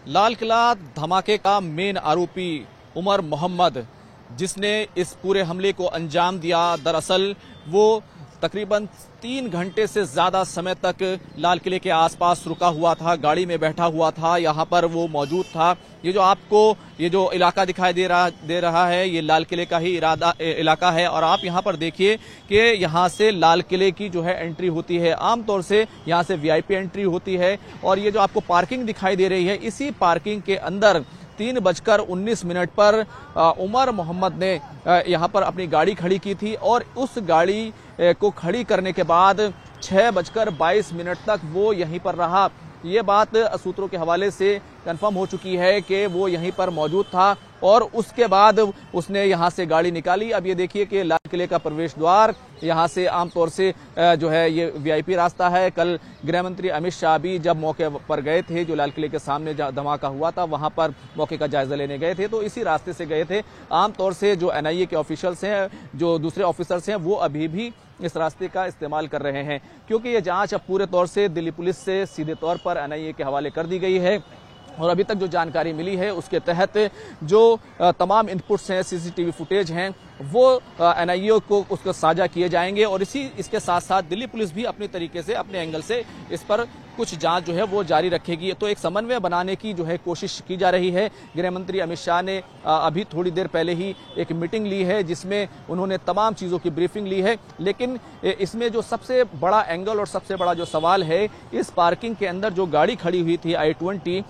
लाल किला धमाके का मेन आरोपी उमर मोहम्मद, जिसने इस पूरे हमले को अंजाम दिया, दरअसल वो तकरीबन 3 घंटे से ज्यादा समय तक लाल किले के आसपास रुका हुआ था, गाड़ी में बैठा हुआ था, यहाँ पर वो मौजूद था। ये जो आपको ये जो इलाका दिखाई दे रहा है, ये लाल किले का ही इलाका है। और आप यहाँ पर देखिए कि यहाँ से लाल किले की जो है एंट्री होती है, आमतौर से यहाँ से वीआईपी एंट्री होती है। और ये जो आपको पार्किंग दिखाई दे रही है, इसी पार्किंग के अंदर 3:19 पर उमर मोहम्मद ने यहाँ पर अपनी गाड़ी खड़ी की थी और उस गाड़ी को खड़ी करने के बाद 6:22 तक वो यहीं पर रहा। ये बात सूत्रों के हवाले से कंफर्म हो चुकी है कि वो यहीं पर मौजूद था और उसके बाद उसने यहां से गाड़ी निकाली। अब ये देखिए कि लाल किले का प्रवेश द्वार यहां से आमतौर से जो है ये वीआईपी रास्ता है। कल गृह मंत्री अमित शाह भी जब मौके पर गए थे, जो लाल किले के सामने धमाका हुआ था, वहां पर मौके का जायजा लेने गए थे, तो इसी रास्ते से गए थे। आमतौर से जो एनआईए के ऑफिशियल्स हैं, जो दूसरे ऑफिसर्स हैं, वो अभी भी इस रास्ते का इस्तेमाल कर रहे हैं, क्योंकि ये जांच अब पूरे तौर से दिल्ली पुलिस से सीधे तौर पर एनआईए के हवाले कर दी गई है। और अभी तक जो जानकारी मिली है उसके तहत जो तमाम इनपुट्स हैं, सीसीटीवी फुटेज हैं, वो एनआईए को उसको साझा किए जाएंगे। और इसके साथ साथ दिल्ली पुलिस भी अपने तरीके से, अपने एंगल से इस पर कुछ जांच जो है वो जारी रखेगी। तो एक समन्वय बनाने की जो है कोशिश की जा रही है। गृह मंत्री अमित शाह ने अभी थोड़ी देर पहले ही एक मीटिंग ली है, जिसमें उन्होंने तमाम चीज़ों की ब्रीफिंग ली है। लेकिन इसमें जो सबसे बड़ा एंगल और सबसे बड़ा जो सवाल है, इस पार्किंग के अंदर जो गाड़ी खड़ी हुई थी i20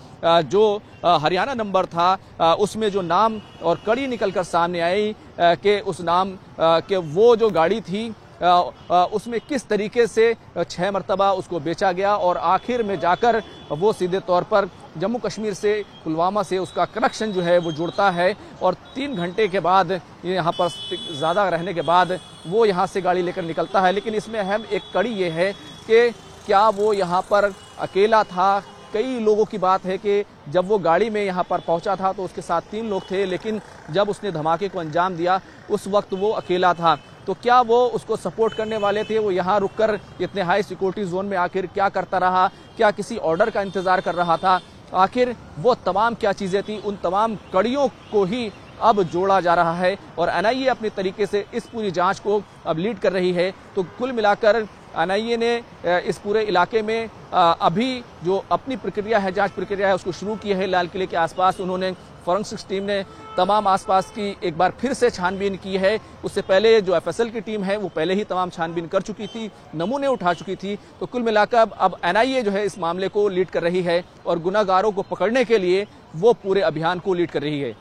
जो हरियाणा नंबर था, उसमें जो नाम और कड़ी निकलकर सामने आई कि उस नाम के वो जो गाड़ी थी उसमें किस तरीके से 6 मरतबा उसको बेचा गया और आखिर में जाकर वो सीधे तौर पर जम्मू कश्मीर से, पुलवामा से उसका कनेक्शन जो है वो जुड़ता है। और 3 घंटे के बाद यहाँ पर ज़्यादा रहने के बाद वो यहाँ से गाड़ी लेकर निकलता है। लेकिन इसमें अहम एक कड़ी ये है कि क्या वो यहाँ पर अकेला था। कई लोगों की बात है कि जब वो गाड़ी में यहाँ पर पहुँचा था तो उसके साथ 3 लोग थे, लेकिन जब उसने धमाके को अंजाम दिया उस वक्त वो अकेला था। तो क्या वो उसको सपोर्ट करने वाले थे? वो यहाँ रुककर इतने हाई सिक्योरिटी जोन में आखिर क्या करता रहा? क्या किसी ऑर्डर का इंतजार कर रहा था? आखिर वो तमाम क्या चीज़ें थी? उन तमाम कड़ियों को ही अब जोड़ा जा रहा है और एनआईए अपने तरीके से इस पूरी जांच को अब लीड कर रही है। तो कुल मिलाकर एनआईए ने इस पूरे इलाके में अभी जो अपनी प्रक्रिया है, जांच प्रक्रिया है, उसको शुरू की है। लाल किले के आसपास उन्होंने फॉरेंसिक्स टीम ने तमाम आसपास की एक बार फिर से छानबीन की है। उससे पहले जो एफएसएल की टीम है वो पहले ही तमाम छानबीन कर चुकी थी, नमूने उठा चुकी थी। तो कुल मिलाकर अब एनआईए जो है इस मामले को लीड कर रही है और गुनाहगारों को पकड़ने के लिए वो पूरे अभियान को लीड कर रही है।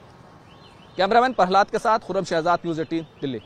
कैमरामैन प्रहलाद के साथ खुर्रम शहजाद, न्यूज़ 18 दिल्ली।